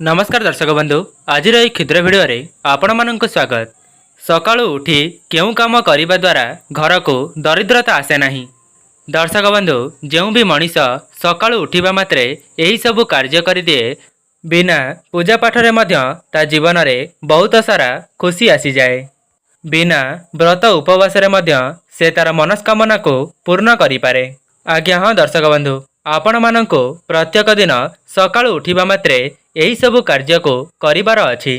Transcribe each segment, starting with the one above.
नमस्कार दर्शक बंधु आज क्षुद्र भिडियो रे आपण मानक स्वागत। सकाळु उठी केउ काम करिबा द्वारा घर को दरिद्रता आसे नाही। दर्शक बंधु जो भी मनीष सकाळु उठिबा मात्रे एही सब कार्य करि दिए बिना पूजा पाठ रे मध्य ता जीवन रे बहुत सारा खुशी आसी जाए। बिना व्रत उपवास रे मध्य से तार मनस्कामना को पूर्ण करि पारे। आज्ञा हाँ दर्शक बंधु आपण मानको प्रत्येक दिन सकाळु उठिबा मात्रे एही सब कार्य को करिबार अछि,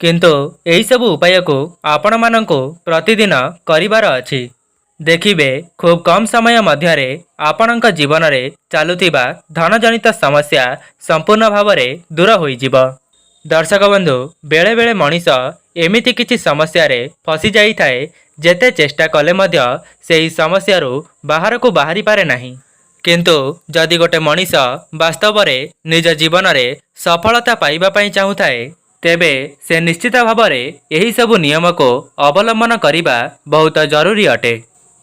किंतु एही सब उपाय को आपण मानको प्रतिदिन करिबार अछि। देखिबे खूब कम समय मध्य रे आपणक जीवन रे चालुथिबा धन जनित समस्या संपूर्ण भाव रे दूर होई जिवो। दर्शक बंधु बेले बेले मनीष एमिति किछि समस्या रे फसी जाई थाए जेते चेष्टा कले मध्य सेही समस्या रो बाहर को बाहरी पारे नाही। किंतु जदि गोटे मनीष वास्तव रे निज जीवन रे सफलता पाइबा पई चाहू थाए तेबे से निश्चित भाव रे एही सब नियम को अवलंबन करिबा बहुत जरूरी अटे।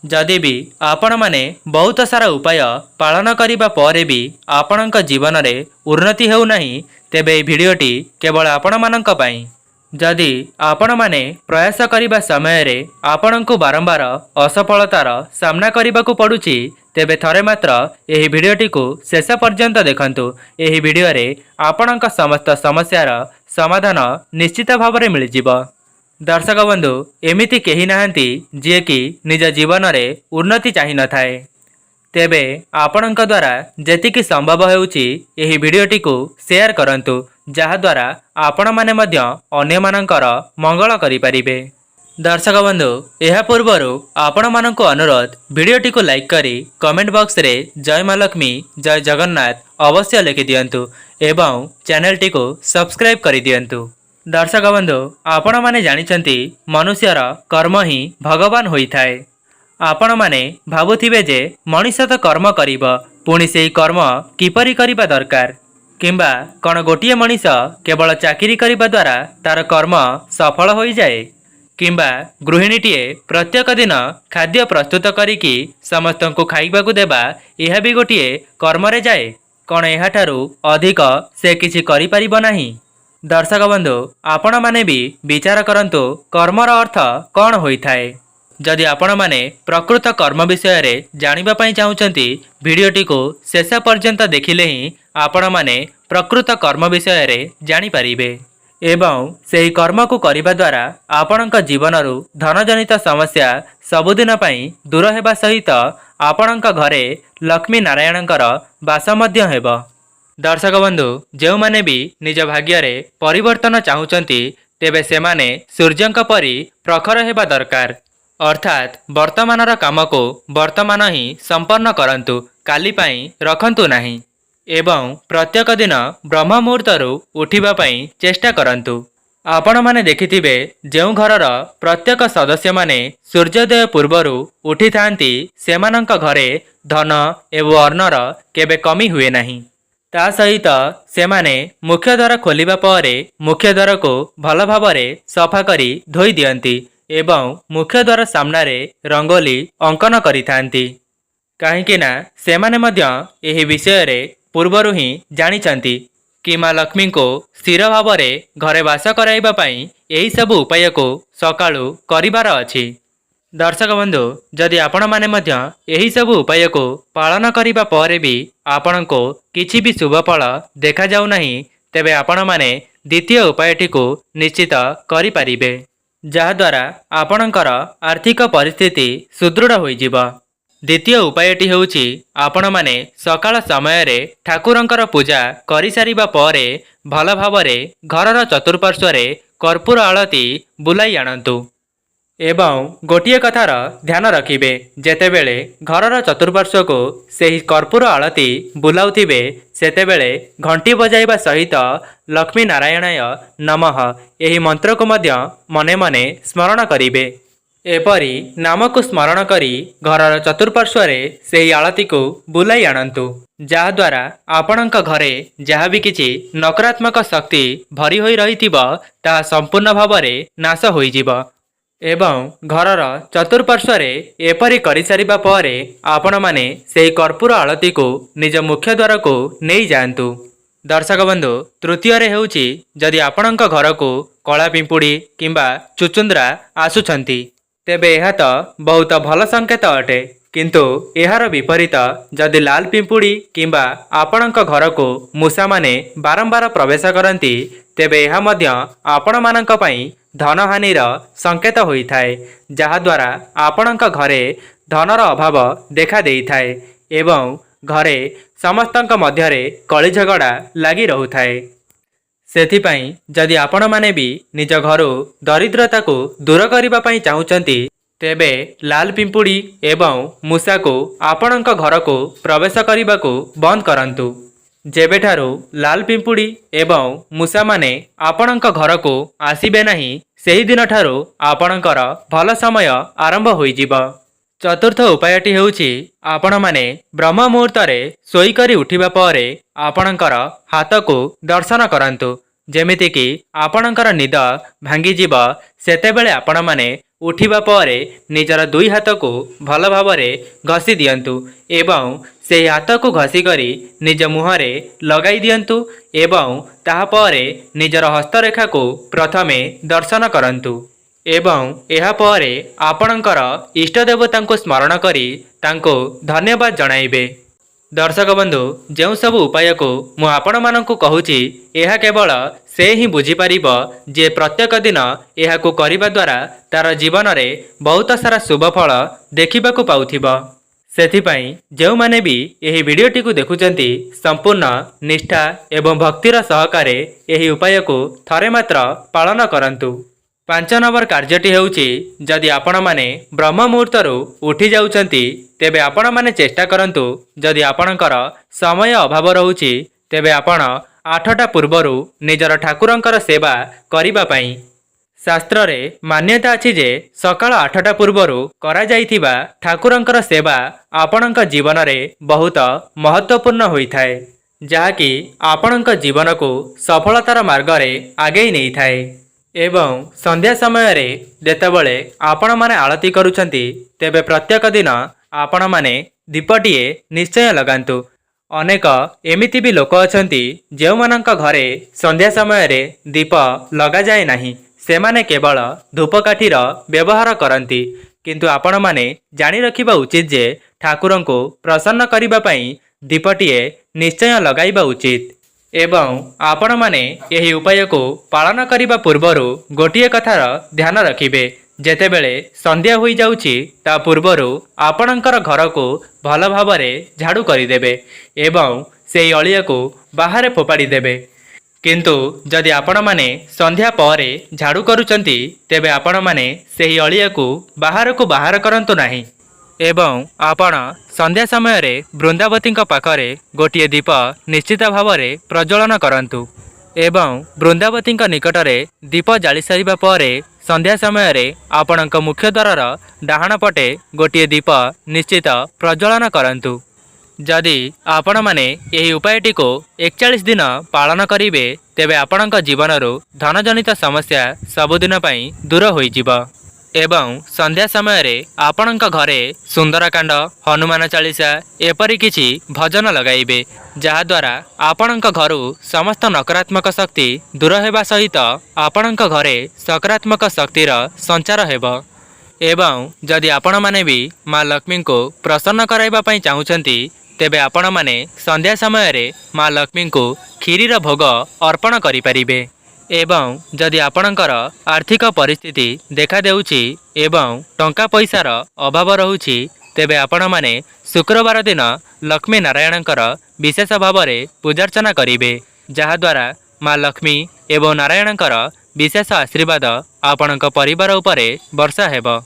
जदि भी आपण माने बहुत सारा उपाय पालन करिबा परे भी आपणक जीवन रे उन्नति हेउ नाही तेबे एही भिडियोटी केवल आपण मानक पई। जदि आपण माने प्रयास करिबा समय रे आपणको बारंबार असफलतार सामना करिबाकू पडुची तेबे थरे मात्र एही भिडियोटी को शेष पर्यंत देखंतु। एही भिडियो रे आपणक समस्त समस्यार समाधान निश्चित भाव रे मिल जिवो। दर्शक बंधु एमिति केही नाहंती जे कि निज जीवन रे उन्नति चाहि न थाए, तेबे आपणक द्वारा जेतिकी संभव हेउची एही भिडियोटी को शेयर करंतु, जहा द्वारा आपण माने मध्य अन्य मानकर मंगल करि परिबे। दर्शक बंधु यह पूर्वर आपण मानक अनुरोध भिडियोटी को लाइक करी कमेंट बॉक्स रे जय मां लक्ष्मी जय जगन्नाथ अवश्य लिखि दियंतु एवं चैनल टी को सब्सक्राइब करि दियंतु। दर्शक बंधु आपण माने जानिचंती मनुष्यर कर्म ही भगवान होई थाए। आपण माने भाबुथिबे जे मनीष तो कर्म करिबो पुणी सेही कर्म किपरि करिबा दरकार, किंबा कौन गोटिए मनीष केवल चाकरी करिबा द्वारा तार कर्म सफल होई जाए, किंबा गृहिणीटीए प्रत्येक दिन खाद्य प्रस्तुत करिकी समस्त को खाइबा को देबा यह भी गोटिए कर्म रे जाए। कौन एहाठारु अधिक से किछि करि परिबो नाही। दर्शक बंधु आपण माने भी विचार करंतु कर्मर अर्थ कौन होई थाए। जदि आपण माने प्रकृत कर्म विषय रे जानिबा पई चाहुचंती भिडियोटी को शेष पर्यंत देखिले ही आपण माने प्रकृत कर्म विषय रे जानि परिबे एवं सेही कर्म को करिबा द्वारा आपणक जीवनरु धन जनित समस्या सबुदिन पई दूर हेबा सहित आपणक घरे लक्ष्मी नारायणकर वास मध्य हेबो। दर्शक बंधु जो माने भी निज भाग्य रे परिवर्तन चाहुचंती तेबे सेमाने सूर्यंक परि प्रखर हेबा दरकार, अर्थात वर्तमानर काम को वर्तमान ही संपन्न करंतु, काली पई रखंतु नाही एवं प्रत्येक दिन ब्रह्म मुहूर्तरु उठिबा पई चेष्टा करंतु। आपण माने देखिथिबे जेउ घरर प्रत्येक सदस्य माने सूर्योदय पूर्वरु उठी थांती सेमानंक घरे धन एवं अर्णर केबे कमी हुए नाही। ता सहित सेमाने मुख्य द्वार खोलिबा परे मुख्य द्वार को भल भावरे सफा करी धोई दियंती एवं मुख्य द्वार सामनारे रंगोली अंकन करि थांती, काहेकि ना सेमाने मध्य एही विषय रे पूर्वरु ही जानिचंती कि मां लक्ष्मी को स्थिर भाव रे घरे वास कराइबा पई एही सब उपाय को सकाळु करिबार अछि। दर्शक बंधु जदि आपण माने मध्य एही सब उपाय को पालन करिबा परे भी आपण को किछि भी शुभ फल देखा जाउ नाही तेबे आपण माने द्वितीय उपायटी को निश्चित करि परिबे, जहा द्वारा आपणकर आर्थिक परिस्थिति सुदृढ़ होई जिवो। द्वितीय उपायटी हेउची आपण माने सकाळ समय रे ठाकुरंकर पूजा करि सारिबा परे भल भावरे घरर चतुर्पार्श्व रे कर्पूर आळती बुलाई आणंतु एवं गोटिए कथार ध्यान रखिबे जेतेबेले घरर चतुर्पार्श्व को सेही कर्पूर आळती बुलाउथिबे सेतेबेले घंटी बजाइबा सहित लक्ष्मी नारायणाय नमः एही मंत्र को मध्य मने मने स्मरण करिबे। एपरी नाम को स्मरण करी घरर चतुर्पार्श्व रे सेही आळती को बुलाई आणंतु, जहा द्वारा आपणक घरे जहा भी किछि नकारात्मक शक्ति भरी होई रहिथिबो ताहा संपूर्ण भाव रे नाश होई जिवो एवं घरर चतुर्पार्श्व रे एपरी करि सारिबा परे आपण माने सेही कर्पूर आळती को निज मुख्य द्वार को नेई जांतु। दर्शक बंधु तृतीय हेउची जदि आपणक घर को कला पिंपुड़ी किंबा चुचुंद्रा आसुछंती तेबे यह तो बहुत भल संकेत अटे। किंतु एहार विपरीत जदि लाल पिंपुड़ी किंबा आपणक घर को मूषा माने बारंबार प्रवेश करती तेबे यह मध्य आपण मानक पई धनहानिर संकेत होइथाए, जहाद्वारा आपणक घरे धनर अभाव देखा देइथाए एवं घरे समस्तंक मध्यरे कली झगड़ा लगी रहुथाए। सेथिपाई जदि आपण माने भी निज घरु दरिद्रता को दूर करबा पई चाहुचंती तेबे लाल पिंपुड़ी एवं मूषा को आपणक घर को प्रवेश करने को बंद करंतु। जेबेठारु लाल पिंपुड़ी एवं मूषा माने आपणक घर को आसीबे नहीं सेही दिन ठारु आपणकर भल समय आरंभ होइजिब। चतुर्थ उपायटी हेउची आपण माने ब्रह्म मुहूर्त रे सोई करी उठिबा परे आपणकर हाथ को दर्शन करंतु। जेमिति कि आपणकर निद भांगी जीव सेतेबेले आपण माने उठिबा परे निजर दुई हाथ को भल भावरे घसी दियंतु एवं से हाथ को घसी करी निज मुहरे लगाई दियंतु एवं ताहा परे निजर हस्तरेखा को प्रथमे दर्शन करंतु एवं एहा परे आपणकर इष्ट देवता को स्मरण करी तांको धन्यवाद जणाइबे। दर्शक बंधु जो सब उपाय को मु आपण मानकु कहूची यह केवल से ही बुझी पारिबो जे प्रत्येक दिन यह को करिबा द्वारा तार जीवन रे बहुत सारा शुभ फल देखिबा को पाउथिबो। सेथिपाई जो माने भी यही वीडियोटी को देखुचंती संपूर्ण निष्ठा एवं भक्तिर सहकारे यही उपाय को थरे मात्र पालन करंतु। 5 नंबर कार्यटी हेउची जदि आपण माने ब्रह्म मुहूर्तरु उठी जाउचंती तेबे आपण माने चेष्टा करंतु जदि आपणकर समय अभाव रहउची तेबे आपण 8टा पूर्वरु निजर ठाकुरंकर सेवा करिबा पई। शास्त्र रे मान्यता अछि जे सकाळ 8टा पूर्वरु करा जाइथिबा ठाकुरंकर सेवा आपणक जीवन रे बहुत महत्वपूर्ण होइथाए, जाकी आपणक जीवन को सफलतार मार्ग रे आगेई नै थाए। एवं संध्या समय रे जेतेबेले आपण माने आळती करूछंती तेबे प्रत्येक दिन आपण माने दीपटीए निश्चय लगांतु। अनेक एमिति भी लोक अछंती जेउ मानक घरे संध्या समय रे दीप लगा जाए नाही, सेमाने केवल धूपकाठीर व्यवहार करंती। किंतु आपण माने जानि रखिबा उचित जे ठाकुरन को प्रसन्न करिबा पई दीपटीए निश्चय लगाइबा उचित। एवं आपण माने यही उपाय को पालन करिबा पूर्वरु गोटिए कथार ध्यान रखिबे, जेतेबेले संध्या होई जाउची ता पूर्वरु आपणकर घर को भल भावरे झाड़ू करिदेबे एवं सेई अलिया को बाहरे फोपाड़ी देबे। किंतु जदि आपण माने संध्या परे झाड़ू करूचंती तेबे आपण माने सेही अलिया को बाहर करंतु नाही एवं आपण संध्या समय रे वृंदावती पाखरे गोटिए दीप निश्चित भावरे प्रज्वलन करंतु एवं वृंदावती निकटरे दीप जाली सारिबा परे संध्या समय रे आपणक मुख्य द्वार डाहाण पटे गोटिए दीप निश्चित प्रज्वलन करंतु। जदि आपण माने यही उपायटी को 41 दिन पालन करिवे तेबे आपणक जीवनरु धनजनित समस्या सबुदिन पई दूर होई जिवो। एवं संध्या समय रे आपणक घरे सुंदरकांड, हनुमान चालीसा एपरि किछि भजन लगाइबे, जहाद्वारा आपणक घरु समस्त नकारात्मक शक्ति दूर हेबा सहित आपणक घरे सकारात्मक शक्तिर संचार हेबो। एवं जदि आपण माने भी माँ लक्ष्मी को प्रसन्न कराइबा पई चाहुचंती तेबे आपण माने संध्या समय रे माँ लक्ष्मी को खीरीर भोग अर्पण करि परिबे। एवं जदि आपणकर आर्थिक परिस्थिति देखा देउची एवं टंका पैसार अभाव रहुची तेबे आपण माने शुक्रवार दिन लक्ष्मी नारायणकर विशेष भाव में पूजार्चना करिवे, जहाद्वारा माँ लक्ष्मी एवं नारायणकर विशेष आशीर्वाद आपणक परिवार उपरे वर्षा हेबो।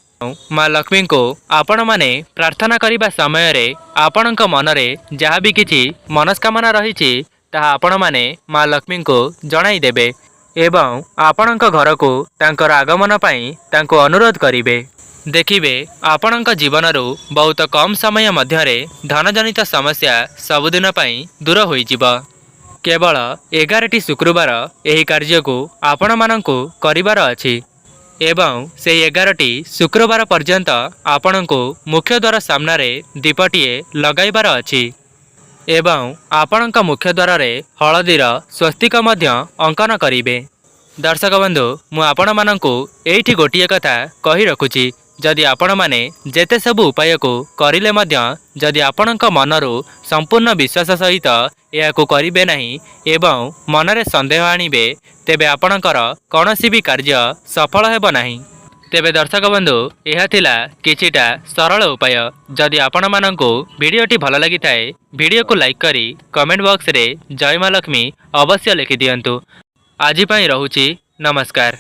माँ लक्ष्मी को आपण माने प्रार्थना करिबा समय रे आपणक मनरे जहाँ भी किछि मनस्कामना रहिछि ताहा आपण माने माँ लक्ष्मी को जणाई देबे एवं आपणक घर को तांकर आगमन पाई तांको अनुरोध करिवे। देखिबे आपणक जीवनरु बहुत कम समय मध्यरे धनजनित समस्या सबुदिन पाई दूर होइजिब। केवल 11टी शुक्रवार एही कार्य को आपण मानंकु करिवार अछि एवं से 11टी शुक्रवार पर्यंत आपणको मुख्य द्वार सामने दीपटीए लगाइबार अछि। ଏବଂ ଆପଣଙ୍କ ମୁଖ୍ୟ ଦ୍ୱାରରେ ହଳଦୀର ସ୍ୱସ୍ତିକ ମଧ୍ୟ ଅଙ୍କନ କରିବେ। ଦର୍ଶକ ବନ୍ଧୁ, ମୁଁ ଆପଣମାନଙ୍କୁ ଏଇଠି ଗୋଟିଏ କଥା କହି ରଖୁଛି, ଯଦି ଆପଣମାନେ ଯେତେ ସବୁ ଉପାୟକୁ କରିଲେ ମଧ୍ୟ ଯଦି ଆପଣଙ୍କ ମନରୁ ସମ୍ପୂର୍ଣ୍ଣ ବିଶ୍ୱାସ ସହିତ ଏହାକୁ କରିବେ ନାହିଁ ଏବଂ ମନରେ ସନ୍ଦେହ ଆଣିବେ, ତେବେ ଆପଣଙ୍କର କୌଣସି ବି କାର୍ଯ୍ୟ ସଫଳ ହେବ ନାହିଁ। ତେବେ ଦର୍ଶକ ବନ୍ଧୁ, ଏହା ଥିଲା କିଛିଟା ସରଳ ଉପାୟ। ଯଦି ଆପଣମାନଙ୍କୁ ଭିଡ଼ିଓଟି ଭଲ ଲାଗିଥାଏ, ଭିଡ଼ିଓକୁ ଲାଇକ୍ କରି କମେଣ୍ଟ ବକ୍ସରେ ଜୟ ମା ଲକ୍ଷ୍ମୀ ଅବଶ୍ୟ ଲେଖିଦିଅନ୍ତୁ। ଆଜି ପାଇଁ ରହୁଛି, ନମସ୍କାର।